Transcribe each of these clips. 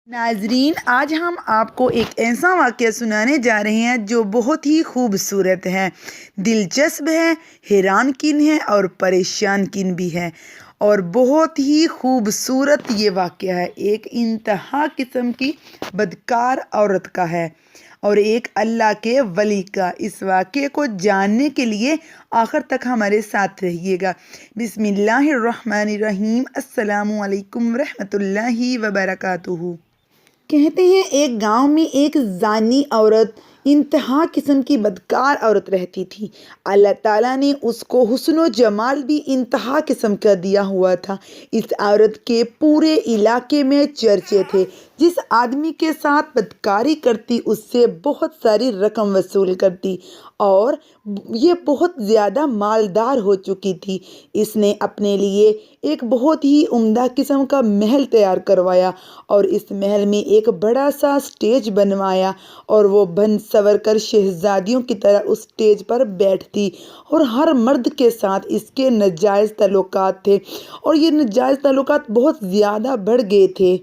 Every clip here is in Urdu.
ناظرین، آج ہم آپ کو ایک ایسا واقعہ سنانے جا رہے ہیں جو بہت ہی خوبصورت ہے، دلچسپ ہے، حیران کن ہے اور پریشان کن بھی ہے، اور بہت ہی خوبصورت یہ واقعہ ہے۔ ایک انتہا قسم کی بدکار عورت کا ہے اور ایک اللہ کے ولی کا۔ اس واقعے کو جاننے کے لیے آخر تک ہمارے ساتھ رہیے گا۔ بسم اللہ الرحمن الرحیم۔ السلام علیکم ورحمۃ اللہ وبرکاتہ۔ کہتے ہیں ایک گاؤں میں ایک زانی عورت، انتہا قسم کی بدکار عورت رہتی تھی۔ اللہ تعالیٰ نے اس کو حسن و جمال بھی انتہا قسم کا دیا ہوا تھا۔ اس عورت کے پورے علاقے میں چرچے تھے۔ جس آدمی کے ساتھ بدکاری کرتی اس سے بہت ساری رقم وصول کرتی، اور یہ بہت زیادہ مالدار ہو چکی تھی۔ اس نے اپنے لیے ایک بہت ہی عمدہ قسم کا محل تیار کروایا اور اس محل میں ایک بڑا سا اسٹیج بنوایا، اور وہ بن سور کر شہزادیوں کی طرح اس اسٹیج پر بیٹھتی، اور ہر مرد کے ساتھ اس کے ناجائز تعلقات تھے، اور یہ ناجائز تعلقات بہت زیادہ بڑھ گئے تھے۔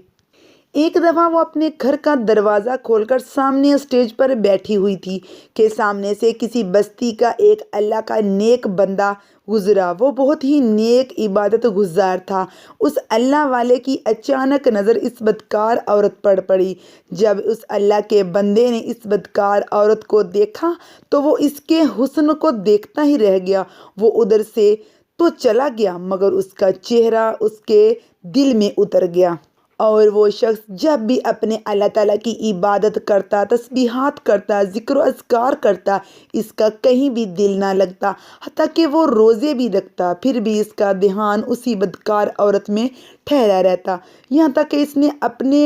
ایک دفعہ وہ اپنے گھر کا دروازہ کھول کر سامنے اسٹیج پر بیٹھی ہوئی تھی کہ سامنے سے کسی بستی کا ایک اللہ کا نیک بندہ گزرا۔ وہ بہت ہی نیک عبادت گزار تھا۔ اس اللہ والے کی اچانک نظر اس بدکار عورت پر پڑی۔ جب اس اللہ کے بندے نے اس بدکار عورت کو دیکھا تو وہ اس کے حسن کو دیکھتا ہی رہ گیا۔ وہ ادھر سے تو چلا گیا مگر اس کا چہرہ اس کے دل میں اتر گیا، اور وہ شخص جب بھی اپنے اللہ تعالیٰ کی عبادت کرتا، تسبیحات کرتا، ذکر و اذکار کرتا، اس کا کہیں بھی دل نہ لگتا۔ حتیٰ کہ وہ روزے بھی رکھتا، پھر بھی اس کا دھیان اسی بدکار عورت میں ٹھہرا رہتا۔ یہاں تک کہ اس نے اپنے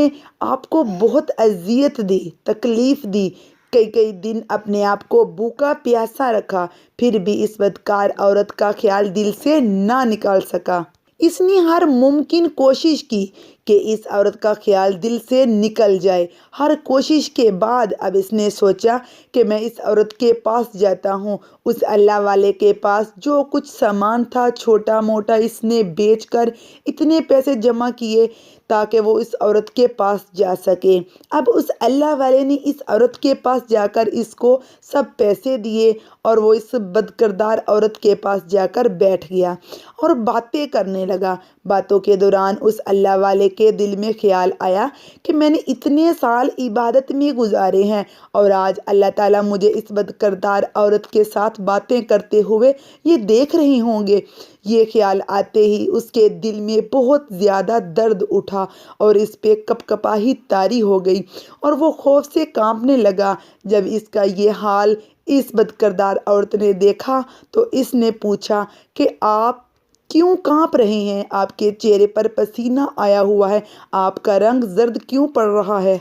آپ کو بہت اذیت دی، تکلیف دی، کئی دن اپنے آپ کو بھوکا پیاسا رکھا، پھر بھی اس بدکار عورت کا خیال دل سے نہ نکال سکا۔ اس نے ہر ممکن کوشش کی کہ اس عورت کا خیال دل سے نکل جائے۔ ہر کوشش کے بعد اب اس نے سوچا کہ میں اس عورت کے پاس جاتا ہوں۔ اس اللہ والے کے پاس جو کچھ سامان تھا چھوٹا موٹا اس نے بیچ کر اتنے پیسے جمع کیے تاکہ وہ اس عورت کے پاس جا سکے۔ اب اس اللہ والے نے اس عورت کے پاس جا کر اس کو سب پیسے دیے، اور وہ اس بدکردار عورت کے پاس جا کر بیٹھ گیا اور باتیں کرنے لگا۔ باتوں کے دوران اس اللہ والے کے دل میں خیال آیا کہ میں نے اتنے سال عبادت میں گزارے ہیں، اور آج اللہ تعالیٰ مجھے اس بدکردار عورت کے ساتھ باتیں کرتے ہوئے یہ دیکھ رہے ہوں گے۔ یہ خیال آتے ہی اس کے دل میں بہت زیادہ درد اٹھا اور اس پہ کپکپاہی طاری ہو گئی، اور وہ خوف سے کانپنے لگا۔ جب اس کا یہ حال اس بدکردار عورت نے دیکھا تو اس نے پوچھا کہ آپ کیوں کانپ رہے ہیں؟ آپ کے چہرے پر پسینہ آیا ہوا ہے، آپ کا رنگ زرد کیوں پڑ رہا ہے؟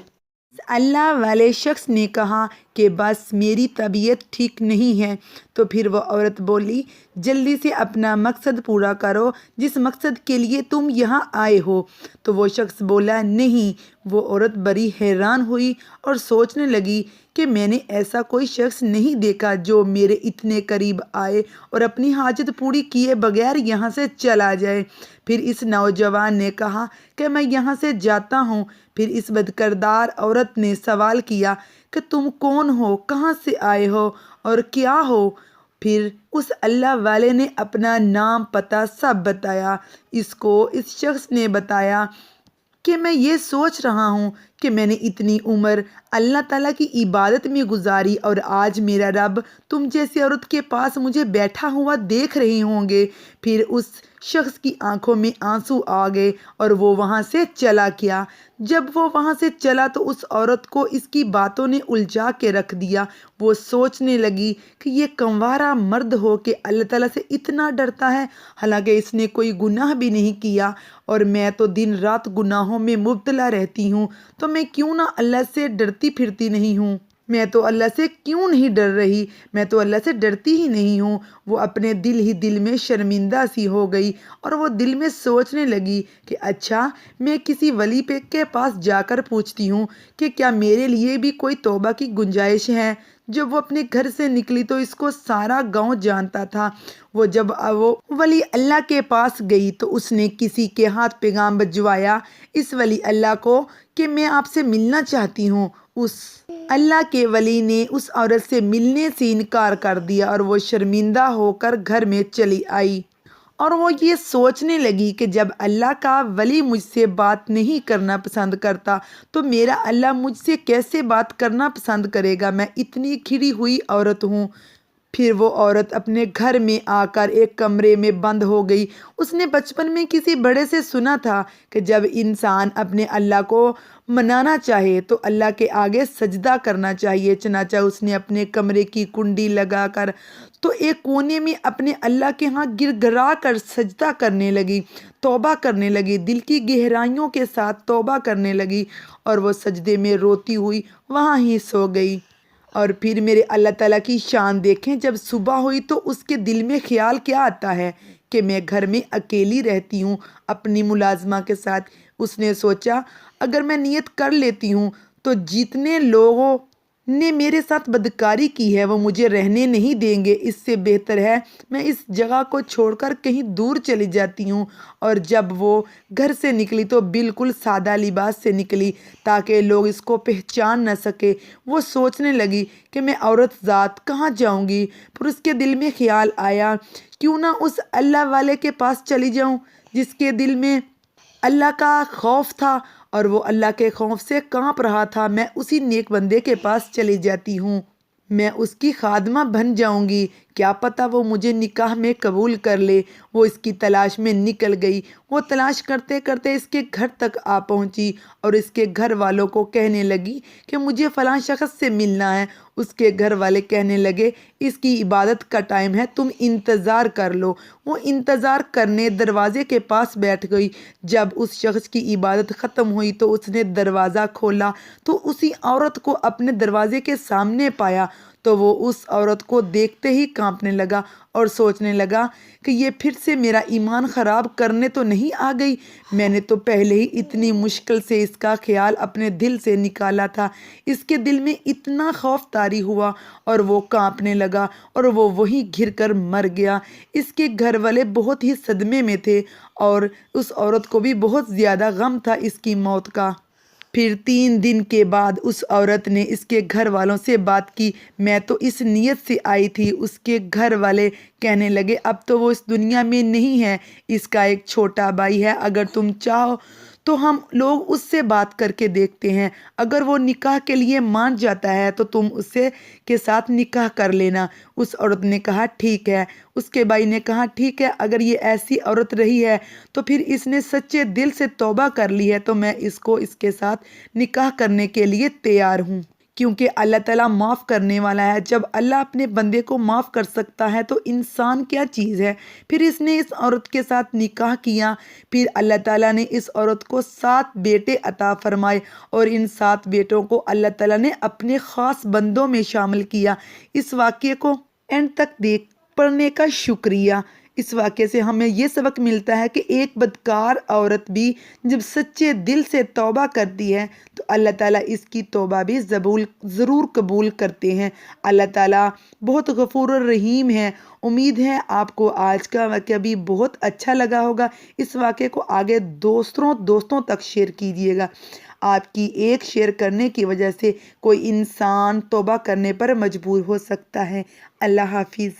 اللہ والے شخص نے کہا کہ بس میری طبیعت ٹھیک نہیں ہے۔ تو پھر وہ عورت بولی، جلدی سے اپنا مقصد پورا کرو جس مقصد کے لیے تم یہاں آئے ہو۔ تو وہ شخص بولا، نہیں۔ وہ عورت بڑی حیران ہوئی اور سوچنے لگی کہ میں نے ایسا کوئی شخص نہیں دیکھا جو میرے اتنے قریب آئے اور اپنی حاجت پوری کیے بغیر یہاں سے چلا جائے۔ پھر اس نوجوان نے کہا کہ میں یہاں سے جاتا ہوں۔ پھر اس بدکردار عورت نے سوال کیا کہ تم کون ہو، کہاں سے آئے ہو اور کیا ہو؟ پھر اس اللہ والے نے اپنا نام پتہ سب بتایا۔ اس کو اس شخص نے بتایا کہ میں یہ سوچ رہا ہوں کہ میں نے اتنی عمر اللہ تعالیٰ کی عبادت میں گزاری، اور آج میرا رب تم جیسی عورت کے پاس مجھے بیٹھا ہوا دیکھ رہے ہوں گے۔ پھر اس شخص کی آنکھوں میں آنسو آ گئے اور وہ وہاں سے چلا گیا۔ جب وہ وہاں سے چلا تو اس عورت کو اس کی باتوں نے الجھا کے رکھ دیا۔ وہ سوچنے لگی کہ یہ کموارا مرد ہو کہ اللہ تعالیٰ سے اتنا ڈرتا ہے، حالانکہ اس نے کوئی گناہ بھی نہیں کیا، اور میں تو دن رات گناہوں میں مبتلا رہتی ہوں، تو میں کیوں نہ اللہ سے ڈرتی پھرتی نہیں ہوں۔ میں تو اللہ سے کیوں نہیں ڈر رہی، میں تو اللہ سے ڈرتی ہی نہیں ہوں۔ وہ اپنے دل ہی دل میں شرمندہ سی ہو گئی اور وہ دل میں سوچنے لگی کہ اچھا، میں کسی ولی کے پاس جا کر پوچھتی ہوں کہ کیا میرے لیے بھی کوئی توبہ کی گنجائش ہے۔ جب وہ اپنے گھر سے نکلی تو اس کو سارا گاؤں جانتا تھا۔ جب وہ ولی اللہ کے پاس گئی تو اس نے کسی کے ہاتھ پیغام بھجوایا اس ولی اللہ کو کہ میں آپ سے ملنا چاہتی ہوں۔ اس اللہ کے ولی نے اس عورت سے ملنے سے انکار کر دیا اور وہ شرمندہ ہو کر گھر میں چلی آئی، اور وہ یہ سوچنے لگی کہ جب اللہ کا ولی مجھ سے بات نہیں کرنا پسند کرتا تو میرا اللہ مجھ سے کیسے بات کرنا پسند کرے گا، میں اتنی کھڑی ہوئی عورت ہوں۔ پھر وہ عورت اپنے گھر میں آ کر ایک کمرے میں بند ہو گئی۔ اس نے بچپن میں کسی بڑے سے سنا تھا کہ جب انسان اپنے اللہ کو منانا چاہے تو اللہ کے آگے سجدہ کرنا چاہیے۔ چنانچہ اس نے اپنے کمرے کی کنڈی لگا کر تو ایک کونے میں اپنے اللہ کے ہاں گر گرا کر سجدہ کرنے لگی، توبہ کرنے لگی، دل کی گہرائیوں کے ساتھ توبہ کرنے لگی، اور وہ سجدے میں روتی ہوئی وہاں ہی سو گئی۔ اور پھر میرے اللہ تعالیٰ کی شان دیکھیں، جب صبح ہوئی تو اس کے دل میں خیال کیا آتا ہے کہ میں گھر میں اکیلی رہتی ہوں اپنی ملازمہ کے ساتھ۔ اس نے سوچا اگر میں نیت کر لیتی ہوں تو جتنے لوگوں نے میرے ساتھ بدکاری کی ہے وہ مجھے رہنے نہیں دیں گے، اس سے بہتر ہے میں اس جگہ کو چھوڑ کر کہیں دور چلی جاتی ہوں۔ اور جب وہ گھر سے نکلی تو بالکل سادہ لباس سے نکلی تاکہ لوگ اس کو پہچان نہ سکے۔ وہ سوچنے لگی کہ میں عورت ذات کہاں جاؤں گی، پھر اس کے دل میں خیال آیا کیوں نہ اس اللہ والے کے پاس چلی جاؤں جس کے دل میں اللہ کا خوف تھا اور وہ اللہ کے خوف سے کانپ رہا تھا۔ میں اسی نیک بندے کے پاس چلی جاتی ہوں، میں اس کی خادمہ بن جاؤں گی، کیا پتہ وہ مجھے نکاح میں قبول کر لے۔ وہ اس کی تلاش میں نکل گئی۔ وہ تلاش کرتے کرتے اس کے گھر تک آ پہنچی اور اس کے گھر والوں کو کہنے لگی کہ مجھے فلاں شخص سے ملنا ہے۔ اس کے گھر والے کہنے لگے اس کی عبادت کا ٹائم ہے، تم انتظار کر لو۔ وہ انتظار کرنے دروازے کے پاس بیٹھ گئی۔ جب اس شخص کی عبادت ختم ہوئی تو اس نے دروازہ کھولا تو اسی عورت کو اپنے دروازے کے سامنے پایا تو وہ اس عورت کو دیکھتے ہی کانپنے لگا اور سوچنے لگا کہ یہ پھر سے میرا ایمان خراب کرنے تو نہیں آ گئی، میں نے تو پہلے ہی اتنی مشکل سے اس کا خیال اپنے دل سے نکالا تھا۔ اس کے دل میں اتنا خوف طاری ہوا اور وہ کانپنے لگا اور وہ وہیں گر کر مر گیا۔ اس کے گھر والے بہت ہی صدمے میں تھے اور اس عورت کو بھی بہت زیادہ غم تھا اس کی موت کا۔ پھر 3 دن کے بعد اس عورت نے اس کے گھر والوں سے بات کی، میں تو اس نیت سے آئی تھی۔ اس کے گھر والے کہنے لگے اب تو وہ اس دنیا میں نہیں ہے، اس کا ایک چھوٹا بھائی ہے، اگر تم چاہو تو ہم لوگ اس سے بات کر کے دیکھتے ہیں، اگر وہ نکاح کے لیے مان جاتا ہے تو تم اس کے ساتھ نکاح کر لینا۔ اس عورت نے کہا ٹھیک ہے۔ اس کے بھائی نے کہا ٹھیک ہے، اگر یہ ایسی عورت رہی ہے تو پھر اس نے سچے دل سے توبہ کر لی ہے تو میں اس کو اس کے ساتھ نکاح کرنے کے لیے تیار ہوں، کیونکہ اللہ تعالیٰ معاف کرنے والا ہے۔ جب اللہ اپنے بندے کو معاف کر سکتا ہے تو انسان کیا چیز ہے۔ پھر اس نے اس عورت کے ساتھ نکاح کیا۔ پھر اللہ تعالیٰ نے اس عورت کو 7 بیٹے عطا فرمائے اور ان 7 بیٹوں کو اللہ تعالیٰ نے اپنے خاص بندوں میں شامل کیا۔ اس واقعے کو اینڈ تک دیکھ پڑھنے کا شکریہ۔ اس واقعے سے ہمیں یہ سبق ملتا ہے کہ ایک بدکار عورت بھی جب سچے دل سے توبہ کرتی ہے تو اللہ تعالیٰ اس کی توبہ بھی ضرور قبول کرتے ہیں۔ اللہ تعالیٰ بہت غفور الرحیم ہے۔ امید ہے آپ کو آج کا واقعہ بھی بہت اچھا لگا ہوگا۔ اس واقعے کو آگے دوستوں تک شیئر کیجیے گا۔ آپ کی ایک شیئر کرنے کی وجہ سے کوئی انسان توبہ کرنے پر مجبور ہو سکتا ہے۔ اللہ حافظ۔